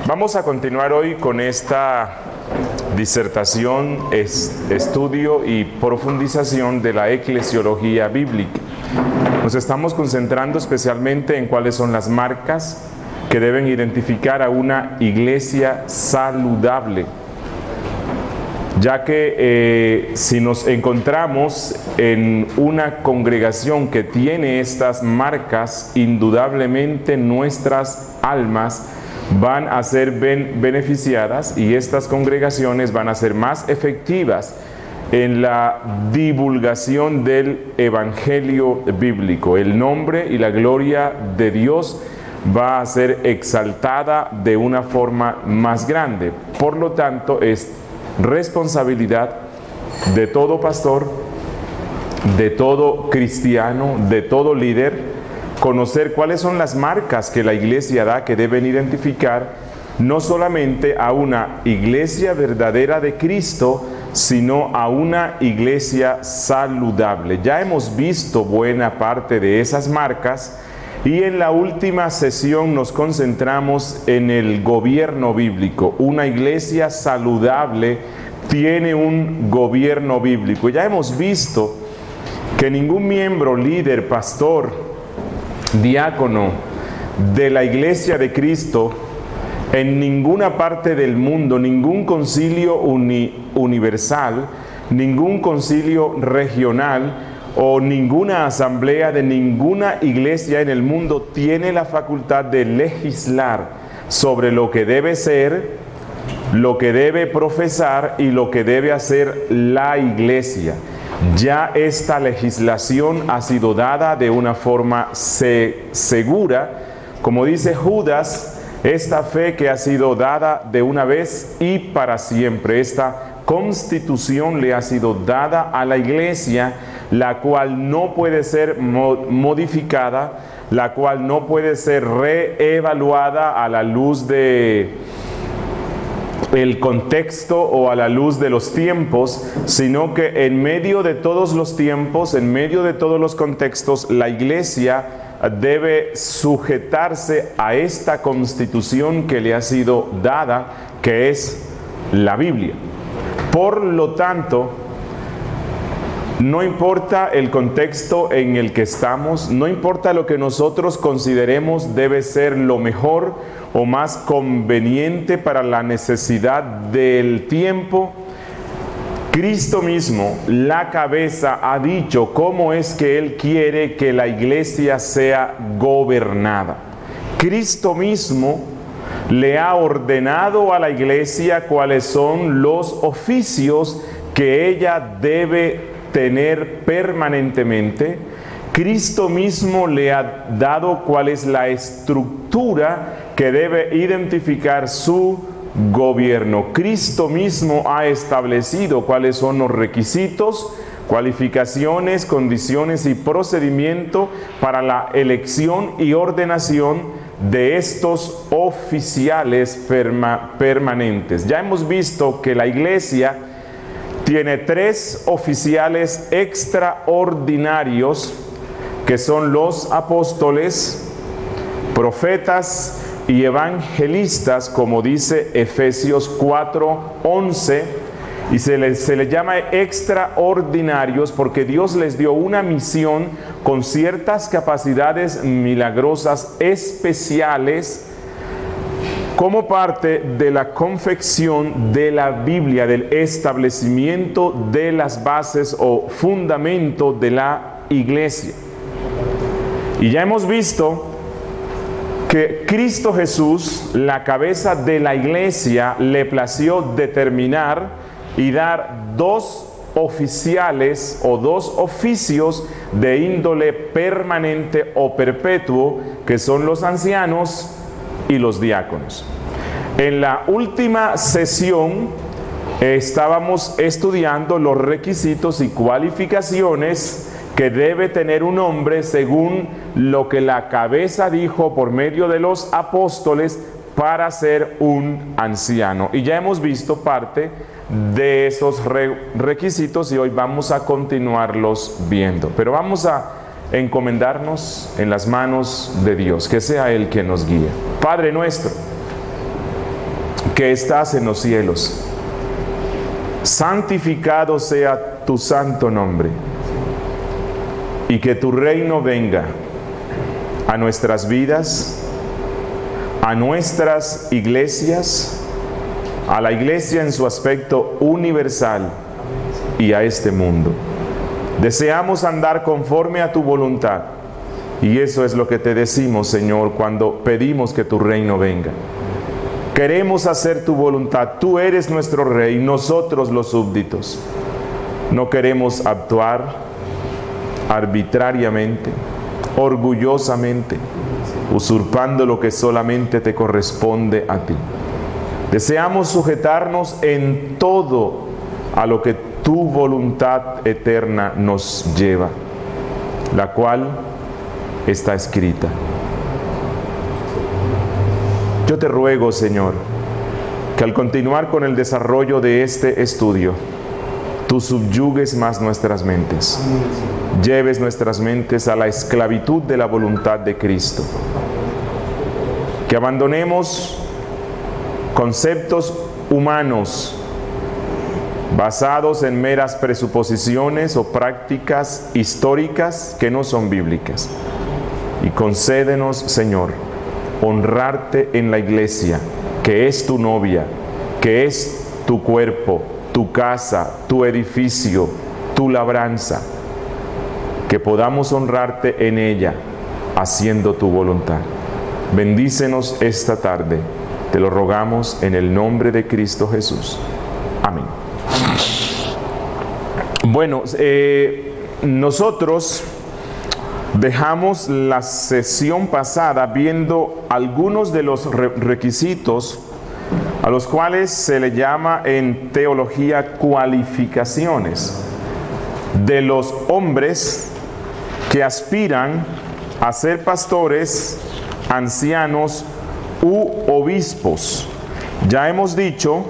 Vamos a continuar hoy con esta disertación, estudio y profundización de la eclesiología bíblica. Nos estamos concentrando especialmente en cuáles son las marcas que deben identificar a una iglesia saludable, ya que si nos encontramos en una congregación que tiene estas marcas, indudablemente nuestras almas van a ser beneficiadas y estas congregaciones van a ser más efectivas en la divulgación del evangelio bíblico. El nombre y la gloria de Dios va a ser exaltada de una forma más grande. Por lo tanto, es responsabilidad de todo pastor, de todo cristiano, de todo líder, conocer cuáles son las marcas que la iglesia da, que deben identificar no solamente a una iglesia verdadera de Cristo, sino a una iglesia saludable. Ya hemos visto buena parte de esas marcas y en la última sesión nos concentramos en el gobierno bíblico. Una iglesia saludable tiene un gobierno bíblico. Ya hemos visto que ningún miembro, líder, pastor, diácono de la iglesia de Cristo en ninguna parte del mundo, ningún concilio universal, ningún concilio regional o ninguna asamblea de ninguna iglesia en el mundo tiene la facultad de legislar sobre lo que debe ser, lo que debe profesar y lo que debe hacer la iglesia. Ya esta legislación ha sido dada de una forma segura, como dice Judas, esta fe que ha sido dada de una vez y para siempre. Esta constitución le ha sido dada a la iglesia, la cual no puede ser modificada, la cual no puede ser reevaluada a la luz de el contexto o a la luz de los tiempos, sino que en medio de todos los tiempos, en medio de todos los contextos, la iglesia debe sujetarse a esta constitución que le ha sido dada, que es la Biblia. Por lo tanto, no importa el contexto en el que estamos, no importa lo que nosotros consideremos debe ser lo mejor o más conveniente para la necesidad del tiempo, Cristo mismo, la cabeza, ha dicho cómo es que Él quiere que la iglesia sea gobernada. Cristo mismo le ha ordenado a la iglesia cuáles son los oficios que ella debe tener permanentemente. Cristo mismo le ha dado cuál es la estructura que debe identificar su gobierno. Cristo mismo ha establecido cuáles son los requisitos, cualificaciones, condiciones y procedimiento para la elección y ordenación de estos oficiales permanentes. Ya hemos visto que la iglesia tiene 3 oficiales extraordinarios, que son los apóstoles, profetas y evangelistas, como dice Efesios 4:11, y se les llama extraordinarios porque Dios les dio una misión con ciertas capacidades milagrosas especiales como parte de la confección de la Biblia, del establecimiento de las bases o fundamento de la iglesia. Y ya hemos visto que Cristo Jesús, la cabeza de la iglesia, le plació determinar y dar 2 oficiales o 2 oficios de índole permanente o perpetuo, que son los ancianos y los diáconos. En la última sesión estábamos estudiando los requisitos y cualificaciones que debe tener un hombre según lo que la cabeza dijo por medio de los apóstoles para ser un anciano. Y ya hemos visto parte de esos requisitos y hoy vamos a continuarlos viendo. Pero vamos a encomendarnos en las manos de Dios, que sea Él quien nos guíe. Padre nuestro, que estás en los cielos, santificado sea tu santo nombre, y que tu reino venga a nuestras vidas, a nuestras iglesias, a la iglesia en su aspecto universal y a este mundo. Deseamos andar conforme a tu voluntad, y eso es lo que te decimos, Señor, cuando pedimos que tu reino venga. Queremos hacer tu voluntad. Tú eres nuestro Rey, nosotros los súbditos. No queremos actuar arbitrariamente, orgullosamente, usurpando lo que solamente te corresponde a ti. Deseamos sujetarnos en todo a lo que tu voluntad eterna nos lleva, la cual está escrita. Yo te ruego, Señor, que al continuar con el desarrollo de este estudio, tú subyugues más nuestras mentes, lleves nuestras mentes a la esclavitud de la voluntad de Cristo, que abandonemos conceptos humanos basados en meras presuposiciones o prácticas históricas que no son bíblicas, y concédenos, Señor, honrarte en la iglesia, que es tu novia, que es tu cuerpo, tu casa, tu edificio, tu labranza, que podamos honrarte en ella, haciendo tu voluntad. Bendícenos esta tarde, te lo rogamos en el nombre de Cristo Jesús. Amén. Bueno, nosotros dejamos la sesión pasada viendo algunos de los requisitos a los cuales se le llama en teología cualificaciones de los hombres que aspiran a ser pastores, ancianos u obispos. Ya hemos dicho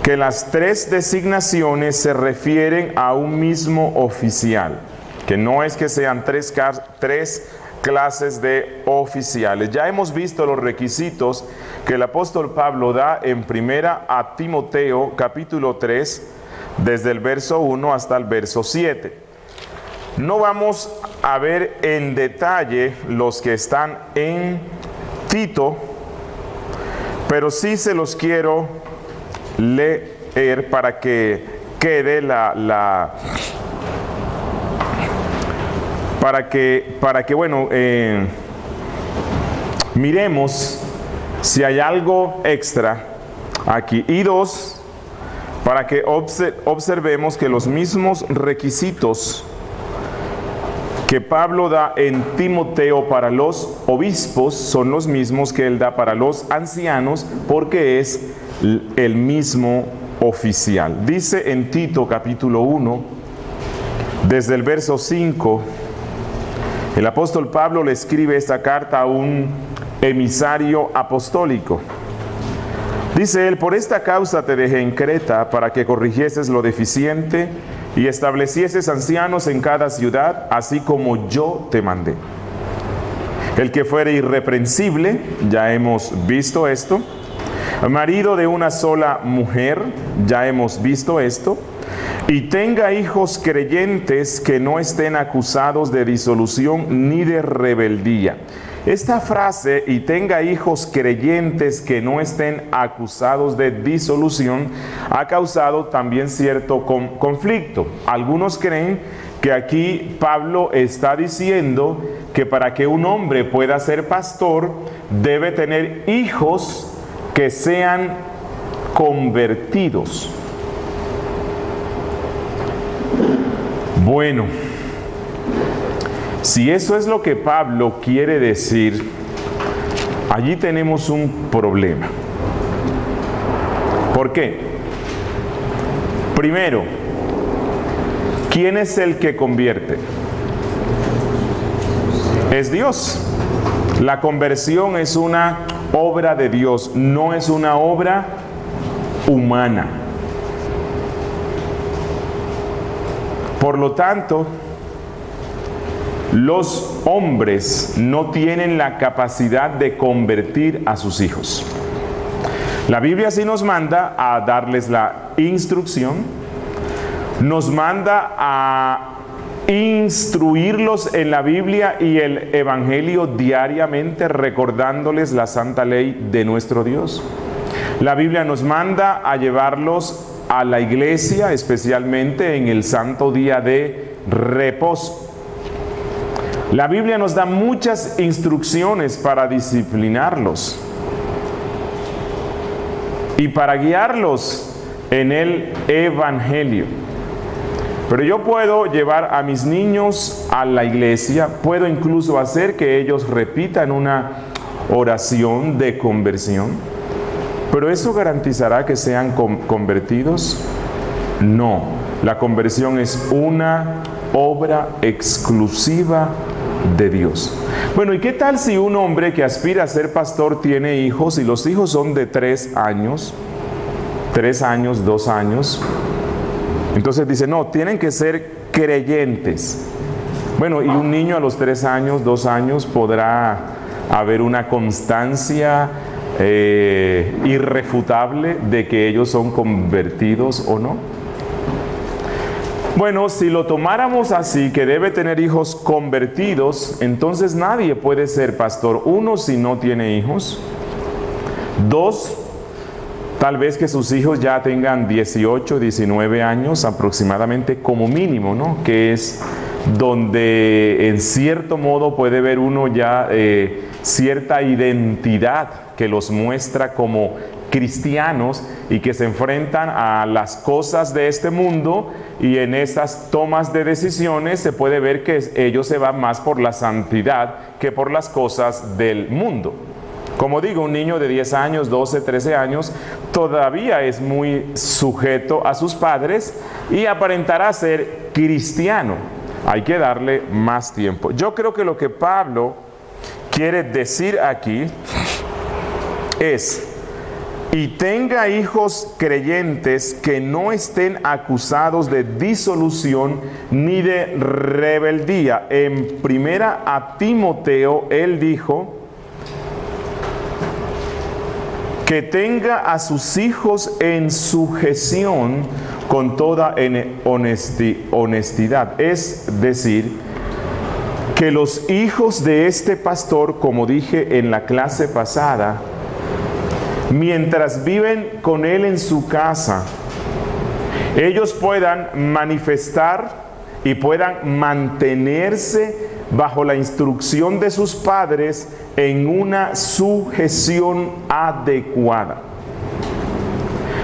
que las tres designaciones se refieren a un mismo oficial, que no es que sean tres clases de oficiales. Ya hemos visto los requisitos que el apóstol Pablo da en primera a Timoteo capítulo 3, desde el verso 1 hasta el verso 7. No vamos a ver en detalle los que están en Tito, pero sí se los quiero leer para que quede para que bueno, miremos si hay algo extra aquí. Y dos, para que observemos que los mismos requisitos que Pablo da en Timoteo para los obispos son los mismos que él da para los ancianos, porque es el mismo oficial. Dice en Tito capítulo 1, desde el verso 5, el apóstol Pablo le escribe esta carta a un emisario apostólico. Dice él: por esta causa te dejé en Creta, para que corrigieses lo deficiente y establecieses ancianos en cada ciudad, así como yo te mandé. El que fuere irreprensible, ya hemos visto esto, marido de una sola mujer, ya hemos visto esto, y tenga hijos creyentes que no estén acusados de disolución ni de rebeldía. Esta frase, y tenga hijos creyentes que no estén acusados de disolución, ha causado también cierto conflicto. Algunos creen que aquí Pablo está diciendo que para que un hombre pueda ser pastor, debe tener hijos que sean convertidos. Bueno, si eso es lo que Pablo quiere decir, allí tenemos un problema. ¿Por qué? Primero, ¿quién es el que convierte? Es Dios. La conversión es una obra de Dios, no es una obra humana. Por lo tanto, los hombres no tienen la capacidad de convertir a sus hijos. La Biblia sí nos manda a darles la instrucción, nos manda a instruirlos en la Biblia y el Evangelio diariamente, recordándoles la santa ley de nuestro Dios. La Biblia nos manda a llevarlos a la iglesia, especialmente en el santo día de reposo. La Biblia nos da muchas instrucciones para disciplinarlos y para guiarlos en el Evangelio. Pero yo puedo llevar a mis niños a la iglesia, puedo incluso hacer que ellos repitan una oración de conversión. ¿Pero eso garantizará que sean convertidos? No. La conversión es una obra exclusiva de Dios. Bueno, ¿y qué tal si un hombre que aspira a ser pastor tiene hijos y los hijos son de 3 años, 2 años? Entonces dice, no, tienen que ser creyentes. Bueno, y un niño a los 3 años, 2 años, podrá haber una constancia irrefutable de que ellos son convertidos o no. Bueno, si lo tomáramos así, que debe tener hijos convertidos, entonces nadie puede ser pastor. 1, si no tiene hijos. 2, tal vez que sus hijos ya tengan 18, 19 años aproximadamente como mínimo, ¿no? Que es donde en cierto modo puede ver uno ya cierta identidad que los muestra como cristianos y que se enfrentan a las cosas de este mundo, y en esas tomas de decisiones se puede ver que ellos se van más por la santidad que por las cosas del mundo. Como digo, un niño de 10 años, 12, 13 años todavía es muy sujeto a sus padres y aparentará ser cristiano. Hay que darle más tiempo. Yo creo que lo que Pablo quiere decir aquí es: y tenga hijos creyentes que no estén acusados de disolución ni de rebeldía. En primera a Timoteo él dijo que tenga a sus hijos en sujeción con toda honestidad. Es decir, que los hijos de este pastor, como dije en la clase pasada, mientras viven con él en su casa, ellos puedan manifestar y puedan mantenerse bajo la instrucción de sus padres en una sujeción adecuada.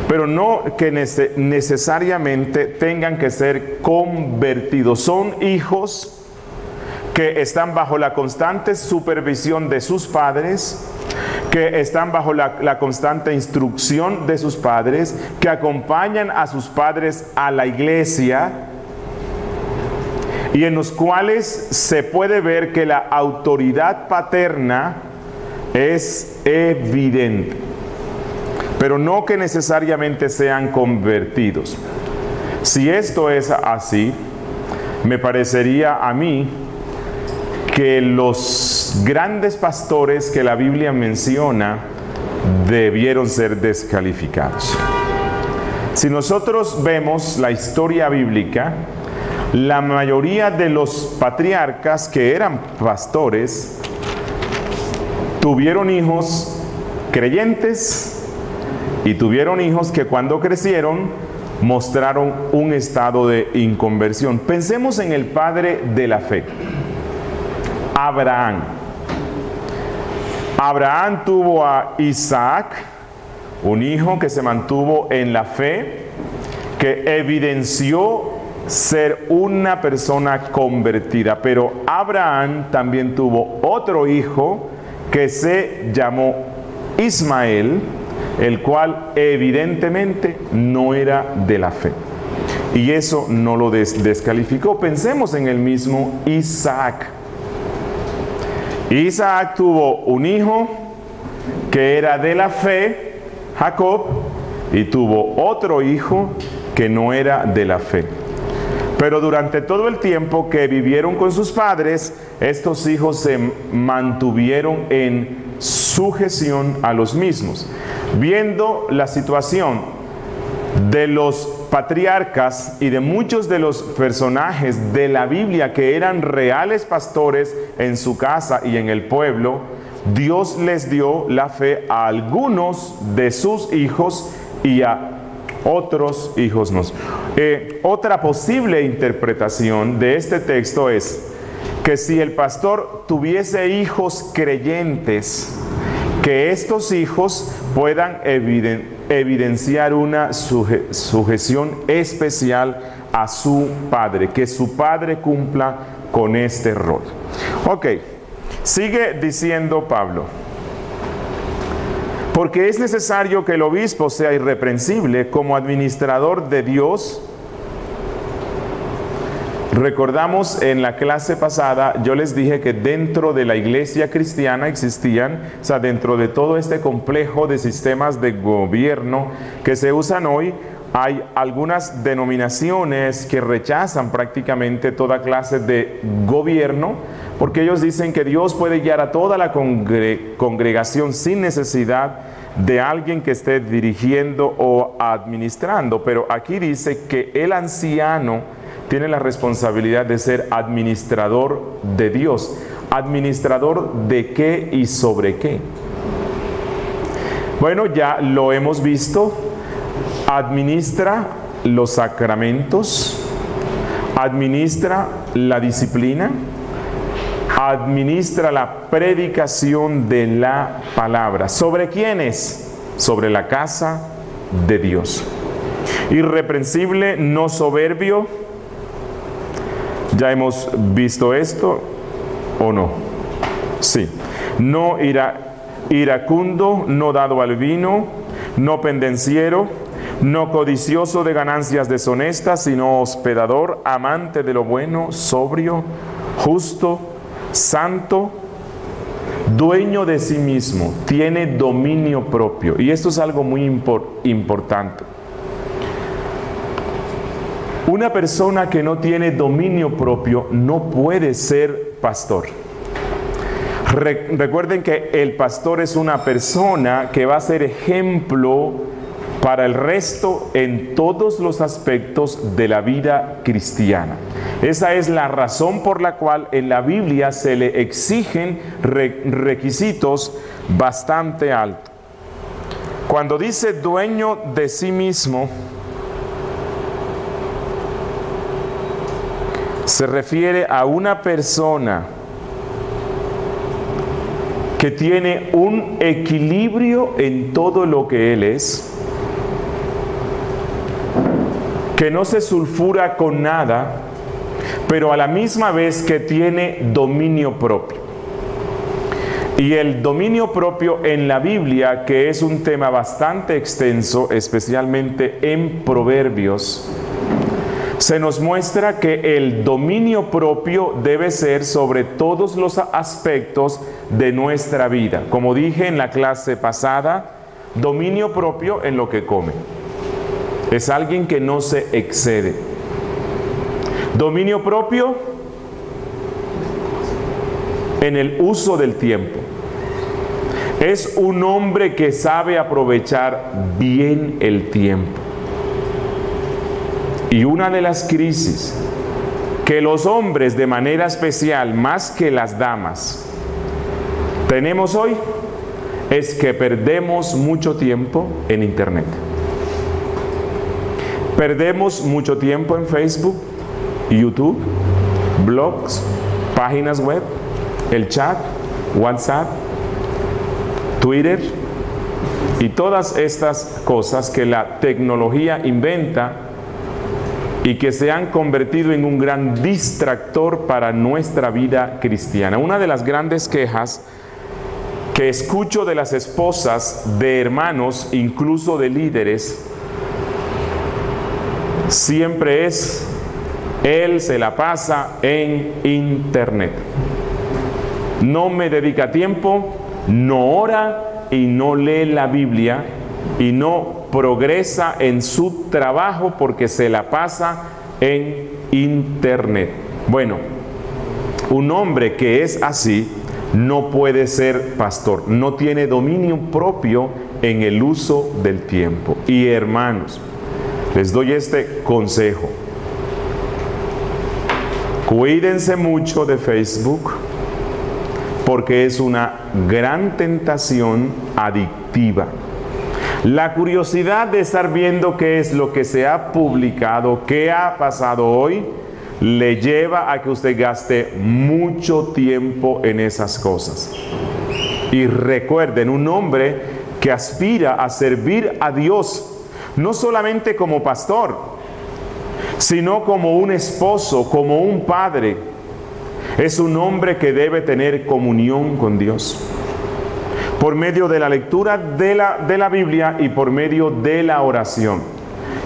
Pero no que necesariamente tengan que ser convertidos. Son hijos que están bajo la constante supervisión de sus padres, que están bajo la constante instrucción de sus padres, que acompañan a sus padres a la iglesia, y en los cuales se puede ver que la autoridad paterna es evidente, pero no que necesariamente sean convertidos. Si esto es así, me parecería a mí que los grandes pastores que la Biblia menciona debieron ser descalificados. Si nosotros vemos la historia bíblica, la mayoría de los patriarcas que eran pastores tuvieron hijos creyentes y tuvieron hijos que cuando crecieron mostraron un estado de inconversión. Pensemos en el padre de la fe, Abraham. Abraham tuvo a Isaac, un hijo que se mantuvo en la fe, que evidenció ser una persona convertida. Pero Abraham también tuvo otro hijo que se llamó Ismael, el cual evidentemente no era de la fe. Y eso no lo descalificó. Pensemos en el mismo Isaac. Isaac tuvo un hijo que era de la fe, Jacob, y tuvo otro hijo que no era de la fe. Pero durante todo el tiempo que vivieron con sus padres, estos hijos se mantuvieron en sujeción a los mismos. Viendo la situación de los patriarcas y de muchos de los personajes de la Biblia que eran reales pastores en su casa y en el pueblo, Dios les dio la fe a algunos de sus hijos y a otros hijos no. Otra posible interpretación de este texto es que si el pastor tuviese hijos creyentes, que estos hijos puedan evidenciar una sujeción especial a su padre, que su padre cumpla con este rol. Ok, sigue diciendo Pablo: porque es necesario que el obispo sea irreprensible como administrador de Dios. Recordamos en la clase pasada, yo les dije que dentro de la iglesia cristiana existían, o sea, dentro de todo este complejo de sistemas de gobierno que se usan hoy, hay algunas denominaciones que rechazan prácticamente toda clase de gobierno, porque ellos dicen que Dios puede guiar a toda la congregación sin necesidad de alguien que esté dirigiendo o administrando. Pero aquí dice que el anciano tiene la responsabilidad de ser administrador de Dios. ¿Administrador de qué y sobre qué? Bueno, ya lo hemos visto. Administra los sacramentos, administra la disciplina, administra la predicación de la palabra. ¿Sobre quiénes? Sobre la casa de Dios. Irreprensible, no soberbio. Ya hemos visto esto, ¿o no? Sí. No iracundo, no dado al vino, no pendenciero, no codicioso de ganancias deshonestas, sino hospedador, amante de lo bueno, sobrio, justo, santo, dueño de sí mismo, tiene dominio propio. Y esto es algo muy importante. Una persona que no tiene dominio propio no puede ser pastor. Recuerden que el pastor es una persona que va a ser ejemplo para el resto en todos los aspectos de la vida cristiana. Esa es la razón por la cual en la Biblia se le exigen requisitos bastante altos. Cuando dice dueño de sí mismo, se refiere a una persona que tiene un equilibrio en todo lo que él es, que no se sulfura con nada, pero a la misma vez que tiene dominio propio. Y el dominio propio en la Biblia, que es un tema bastante extenso, especialmente en Proverbios, se nos muestra que el dominio propio debe ser sobre todos los aspectos de nuestra vida. Como dije en la clase pasada, dominio propio en lo que come. Es alguien que no se excede. Dominio propio en el uso del tiempo. Es un hombre que sabe aprovechar bien el tiempo. Y una de las crisis que los hombres de manera especial, más que las damas, tenemos hoy, es que perdemos mucho tiempo en Internet. Perdemos mucho tiempo en Facebook, YouTube, blogs, páginas web, el chat, WhatsApp, Twitter y todas estas cosas que la tecnología inventa y que se han convertido en un gran distractor para nuestra vida cristiana. Una de las grandes quejas que escucho de las esposas de hermanos, incluso de líderes, siempre es: él se la pasa en Internet. No me dedica tiempo, no ora y no lee la Biblia y no progresa en su trabajo porque se la pasa en Internet. Bueno, un hombre que es así no puede ser pastor, no tiene dominio propio en el uso del tiempo. Y hermanos, les doy este consejo: cuídense mucho de Facebook, porque es una gran tentación adictiva. La curiosidad de estar viendo qué es lo que se ha publicado, qué ha pasado hoy, le lleva a que usted gaste mucho tiempo en esas cosas. Y recuerden, un hombre que aspira a servir a Dios, no solamente como pastor, sino como un esposo, como un padre, es un hombre que debe tener comunión con Dios por medio de la lectura de la Biblia y por medio de la oración.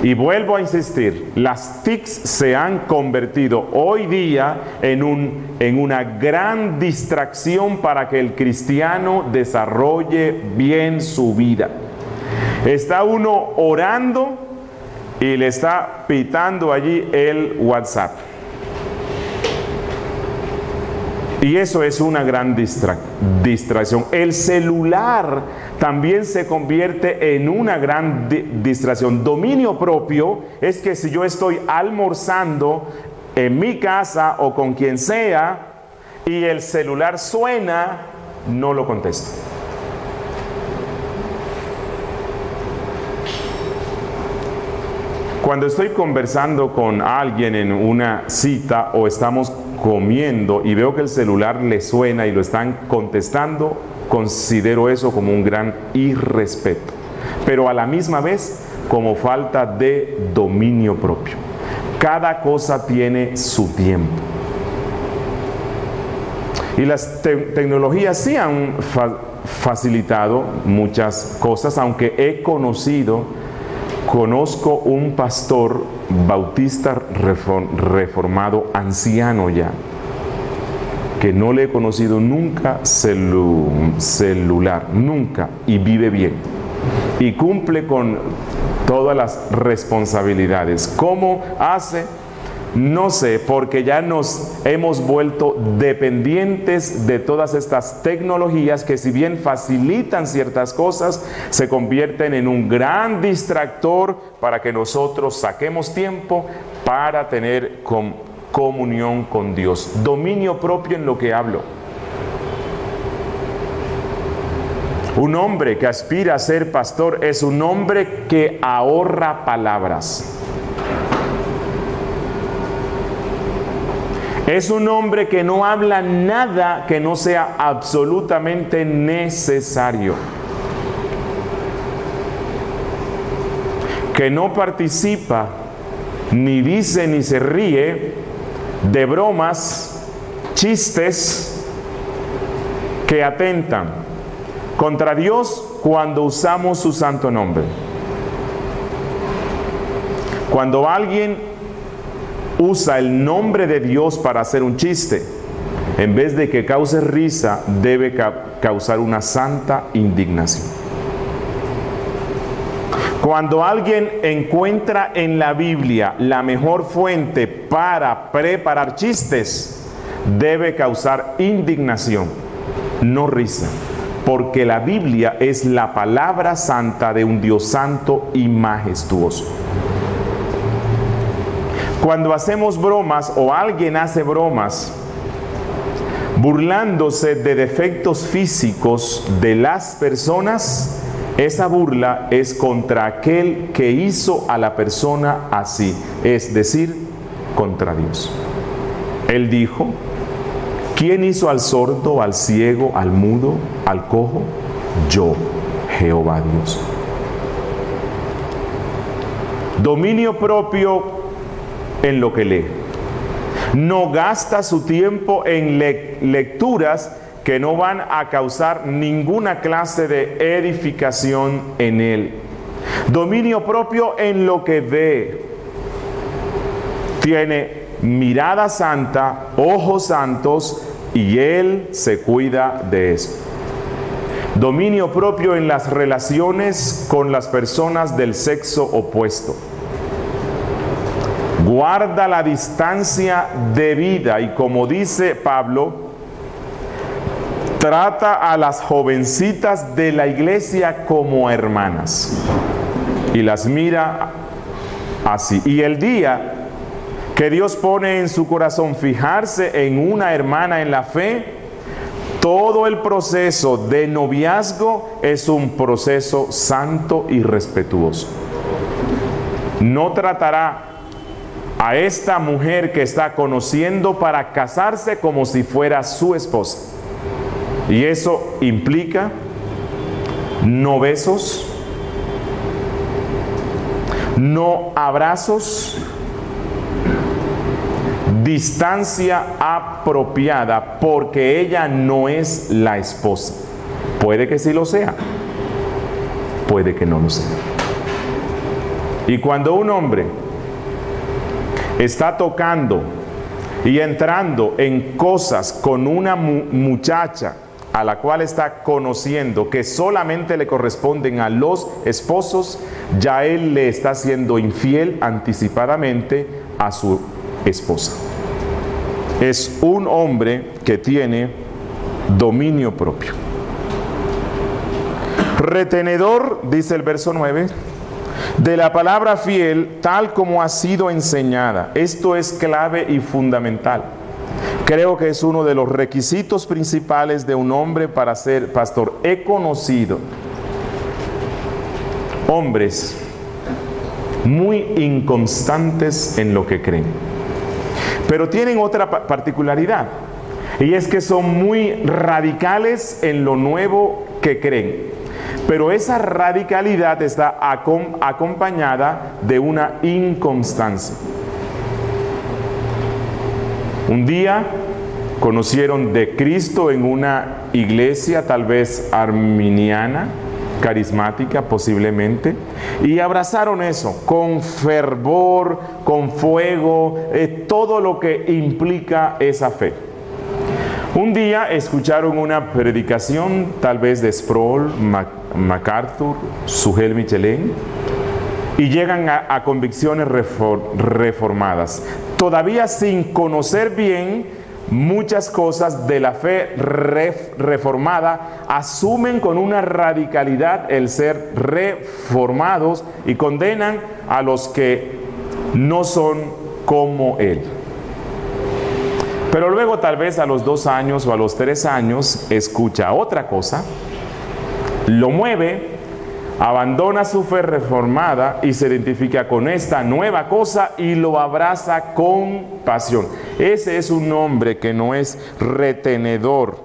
Y vuelvo a insistir, las TICs se han convertido hoy día en una gran distracción para que el cristiano desarrolle bien su vida. Está uno orando y le está pitando allí el WhatsApp. Y eso es una gran distracción. El celular también se convierte en una gran distracción. Dominio propio es que si yo estoy almorzando en mi casa o con quien sea y el celular suena, no lo contesto. Cuando estoy conversando con alguien en una cita o estamos comiendo y veo que el celular le suena y lo están contestando, considero eso como un gran irrespeto, pero a la misma vez como falta de dominio propio. Cada cosa tiene su tiempo. Y las tecnologías sí han facilitado muchas cosas, aunque conozco un pastor bautista reformado, anciano ya, que no le he conocido nunca celular, nunca, y vive bien, y cumple con todas las responsabilidades. ¿Cómo hace? No sé, porque ya nos hemos vuelto dependientes de todas estas tecnologías que, si bien facilitan ciertas cosas, se convierten en un gran distractor para que nosotros saquemos tiempo para tener comunión con Dios. Dominio propio en lo que hablo. Un hombre que aspira a ser pastor es un hombre que ahorra palabras. Es un hombre que no habla nada que no sea absolutamente necesario. Que no participa, ni dice ni se ríe de bromas, chistes que atentan contra Dios cuando usamos su santo nombre. Cuando alguien usa el nombre de Dios para hacer un chiste, en vez de que cause risa, debe causar una santa indignación. Cuando alguien encuentra en la Biblia la mejor fuente para preparar chistes, debe causar indignación, no risa, porque la Biblia es la palabra santa de un Dios santo y majestuoso. Cuando hacemos bromas o alguien hace bromas burlándose de defectos físicos de las personas, esa burla es contra aquel que hizo a la persona así, es decir, contra Dios. Él dijo: ¿quién hizo al sordo, al ciego, al mudo, al cojo? Yo, Jehová Dios. Dominio propio en lo que lee. No gasta su tiempo en lecturas que no van a causar ninguna clase de edificación en él. Dominio propio en lo que ve. Tiene mirada santa, ojos santos, y él se cuida de eso. Dominio propio en las relaciones con las personas del sexo opuesto. guarda la distancia debida y, como dice Pablo, trata a las jovencitas de la iglesia como hermanas y las mira así. Y el día que Dios pone en su corazón fijarse en una hermana en la fe, todo el proceso de noviazgo es un proceso santo y respetuoso. No tratará a esta mujer que está conociendo para casarse como si fuera su esposa. Y eso implica no besos, no abrazos, distancia apropiada, porque ella no es la esposa. Puede que sí lo sea, puede que no lo sea. Y cuando un hombre está tocando y entrando en cosas con una muchacha a la cual está conociendo, que solamente le corresponden a los esposos, ya él le está siendo infiel anticipadamente a su esposa. Es un hombre que tiene dominio propio. Retenedor, dice el verso 9, de la palabra fiel tal como ha sido enseñada. Esto es clave y fundamental. Creo que es uno de los requisitos principales de un hombre para ser pastor. He conocido hombres muy inconstantes en lo que creen, pero tienen otra particularidad, y es que son muy radicales en lo nuevo que creen, pero esa radicalidad está acompañada de una inconstancia. Un día conocieron de Cristo en una iglesia tal vez arminiana, carismática posiblemente, y abrazaron eso con fervor, con fuego, todo lo que implica esa fe. Un día escucharon una predicación tal vez de Sproul, MacArthur, Sugel Michelin, y llegan a convicciones reformadas, todavía sin conocer bien muchas cosas de la fe reformada. Asumen con una radicalidad el ser reformados y condenan a los que no son como él. Pero luego, tal vez a los 2 años o a los 3 años, escucha otra cosa, lo mueve, abandona su fe reformada y se identifica con esta nueva cosa y lo abraza con pasión. Ese es un hombre que no es retenedor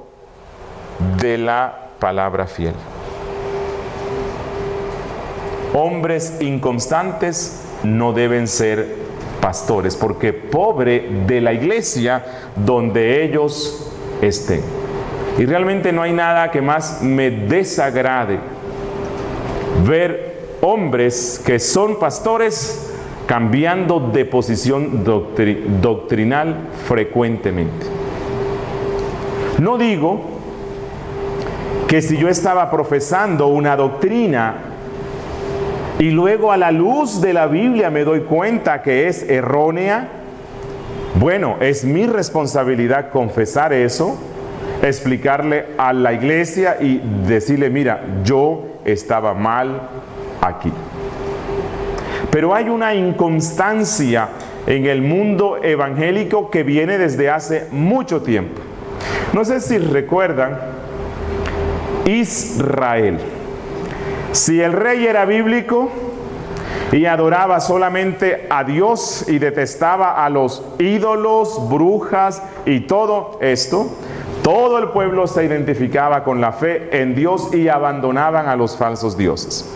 de la palabra fiel. Hombres inconstantes no deben ser pastores, porque pobre de la iglesia donde ellos estén. Y realmente no hay nada que más me desagrade ver hombres que son pastores cambiando de posición doctrinal frecuentemente. No digo que si yo estaba profesando una doctrina y luego a la luz de la Biblia me doy cuenta que es errónea, bueno, es mi responsabilidad confesar eso, explicarle a la iglesia y decirle, mira, yo estaba mal aquí. Pero hay una inconstancia en el mundo evangélico que viene desde hace mucho tiempo. No sé si recuerdan Israel. Si el rey era bíblico y adoraba solamente a Dios y detestaba a los ídolos, brujas y todo esto, todo el pueblo se identificaba con la fe en Dios y abandonaban a los falsos dioses.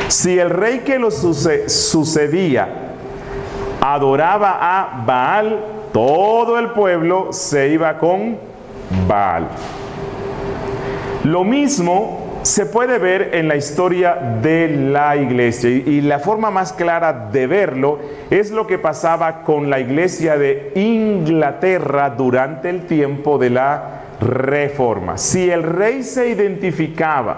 Si el rey que lo sucedía adoraba a Baal, todo el pueblo se iba con Baal. Lo mismo se puede ver en la historia de la iglesia, y la forma más clara de verlo es lo que pasaba con la iglesia de Inglaterra durante el tiempo de la Reforma. Si el rey se identificaba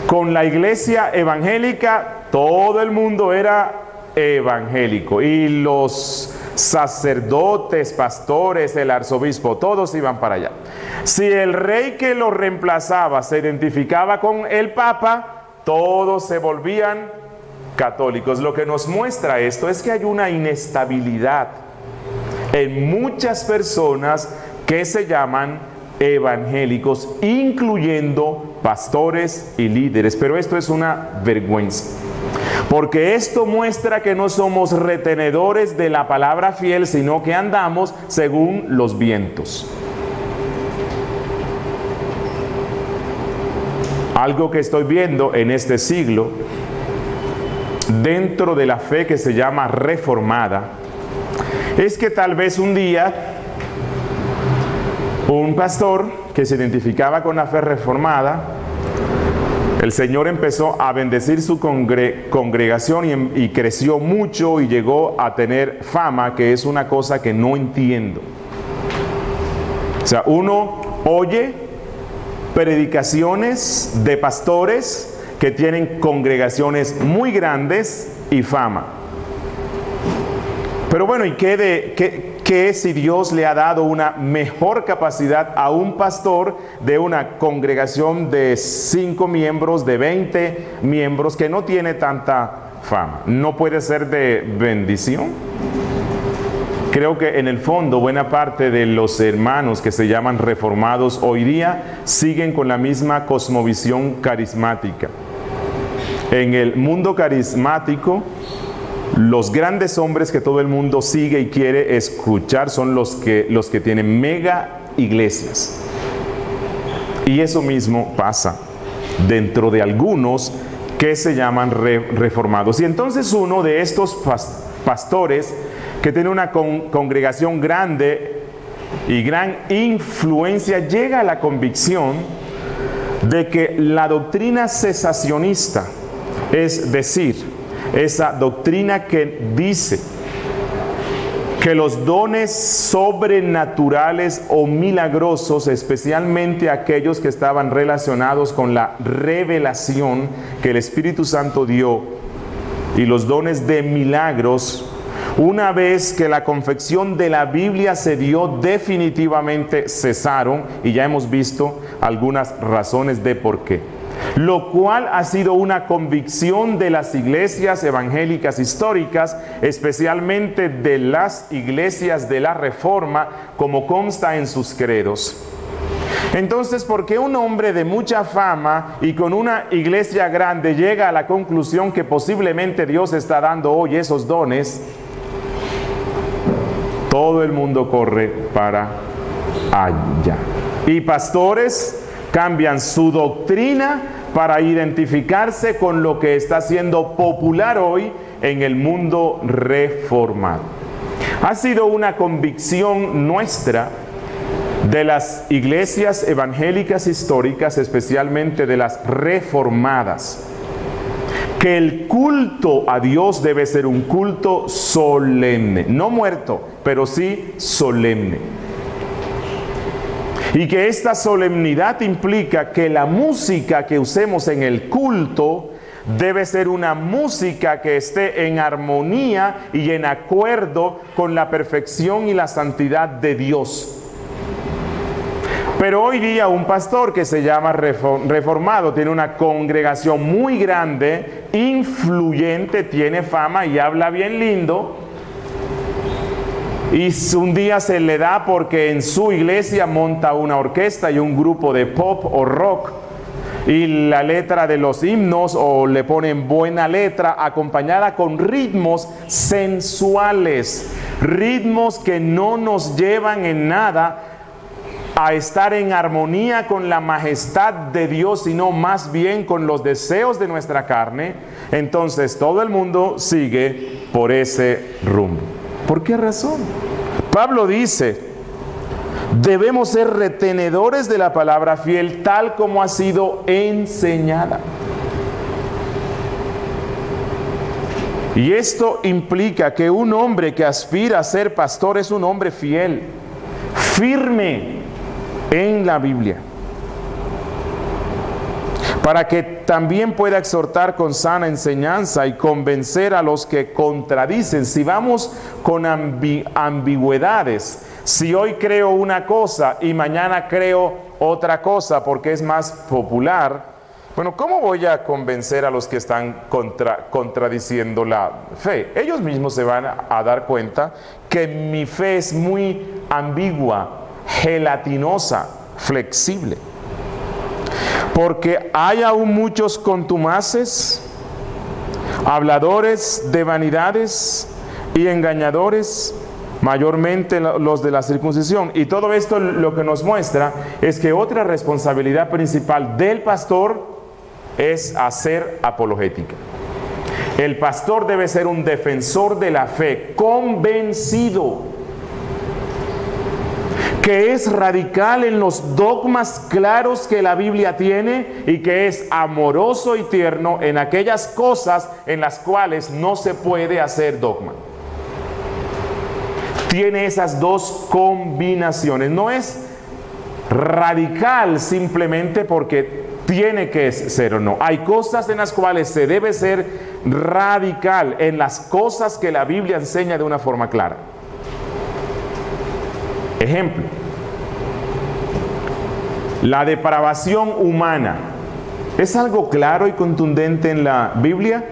con la iglesia evangélica, todo el mundo era evangélico. Y los sacerdotes, pastores, el arzobispo, todos iban para allá. Si el rey que lo reemplazaba se identificaba con el papa, todos se volvían católicos. Lo que nos muestra esto es que hay una inestabilidad en muchas personas que se llaman evangélicos, incluyendo pastores y líderes. Pero esto es una vergüenza, porque esto muestra que no somos retenedores de la palabra fiel, sino que andamos según los vientos. Algo que estoy viendo en este siglo, dentro de la fe que se llama reformada, es que tal vez un día un pastor que se identificaba con la fe reformada, el Señor empezó a bendecir su congregación y creció mucho y llegó a tener fama, que es una cosa que no entiendo. O sea, uno oye predicaciones de pastores que tienen congregaciones muy grandes y fama. Pero bueno, ¿y qué si Dios le ha dado una mejor capacidad a un pastor de una congregación de 5 miembros, de 20 miembros, que no tiene tanta fama? ¿No puede ser de bendición? Creo que en el fondo buena parte de los hermanos que se llaman reformados hoy día siguen con la misma cosmovisión carismática. En el mundo carismático, los grandes hombres que todo el mundo sigue y quiere escuchar son los que tienen mega iglesias. Y eso mismo pasa dentro de algunos que se llaman reformados. Y entonces uno de estos pastores que tiene una congregación grande y gran influencia llega a la convicción de que la doctrina cesacionista, es decir, esa doctrina que dice que los dones sobrenaturales o milagrosos, especialmente aquellos que estaban relacionados con la revelación que el Espíritu Santo dio, y los dones de milagros, una vez que la confección de la Biblia se dio, definitivamente cesaron, y ya hemos visto algunas razones de por qué. Lo cual ha sido una convicción de las iglesias evangélicas históricas, especialmente de las iglesias de la Reforma, como consta en sus credos. Entonces, ¿por qué un hombre de mucha fama y con una iglesia grande llega a la conclusión que posiblemente Dios está dando hoy esos dones? Todo el mundo corre para allá. Y pastores cambian su doctrina para identificarse con lo que está siendo popular hoy en el mundo reformado. Ha sido una convicción nuestra de las iglesias evangélicas históricas, especialmente de las reformadas, que el culto a Dios debe ser un culto solemne, no muerto, pero sí solemne. Y que esta solemnidad implica que la música que usemos en el culto debe ser una música que esté en armonía y en acuerdo con la perfección y la santidad de Dios. Pero hoy día un pastor que se llama reformado tiene una congregación muy grande, influyente, tiene fama y habla bien lindo, y un día se le da porque en su iglesia monta una orquesta y un grupo de pop o rock, y la letra de los himnos o le ponen buena letra acompañada con ritmos sensuales, ritmos que no nos llevan en nada a estar en armonía con la majestad de Dios, sino más bien con los deseos de nuestra carne. Entonces todo el mundo sigue por ese rumbo. ¿Por qué razón? Pablo dice, debemos ser retenedores de la palabra fiel tal como ha sido enseñada. Y esto implica que un hombre que aspira a ser pastor es un hombre fiel, firme en la Biblia. para que también pueda exhortar con sana enseñanza y convencer a los que contradicen. Si vamos con ambigüedades, si hoy creo una cosa y mañana creo otra cosa porque es más popular, bueno, ¿cómo voy a convencer a los que están contradiciendo la fe? Ellos mismos se van a dar cuenta que mi fe es muy ambigua, gelatinosa, flexible. Porque hay aún muchos contumaces, habladores de vanidades y engañadores, mayormente los de la circuncisión. Y todo esto lo que nos muestra es que otra responsabilidad principal del pastor es hacer apologética. El pastor debe ser un defensor de la fe, convencido, que es radical en los dogmas claros que la Biblia tiene y que es amoroso y tierno en aquellas cosas en las cuales no se puede hacer dogma. Tiene esas dos combinaciones. No es radical simplemente porque tiene que ser o no. Hay cosas en las cuales se debe ser radical en las cosas que la Biblia enseña de una forma clara. Ejemplo, la depravación humana. ¿Es algo claro y contundente en la Biblia?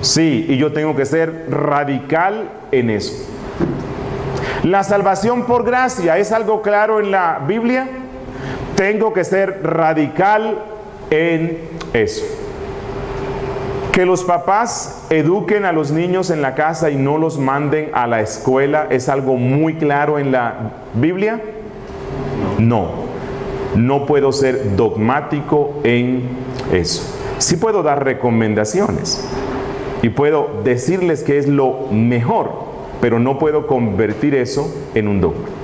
Sí, y yo tengo que ser radical en eso. La salvación por gracia, ¿es algo claro en la Biblia? Tengo que ser radical en eso. Que los papás eduquen a los niños en la casa y no los manden a la escuela, ¿es algo muy claro en la Biblia? No, no puedo ser dogmático en eso. Sí puedo dar recomendaciones y puedo decirles que es lo mejor, pero no puedo convertir eso en un dogma.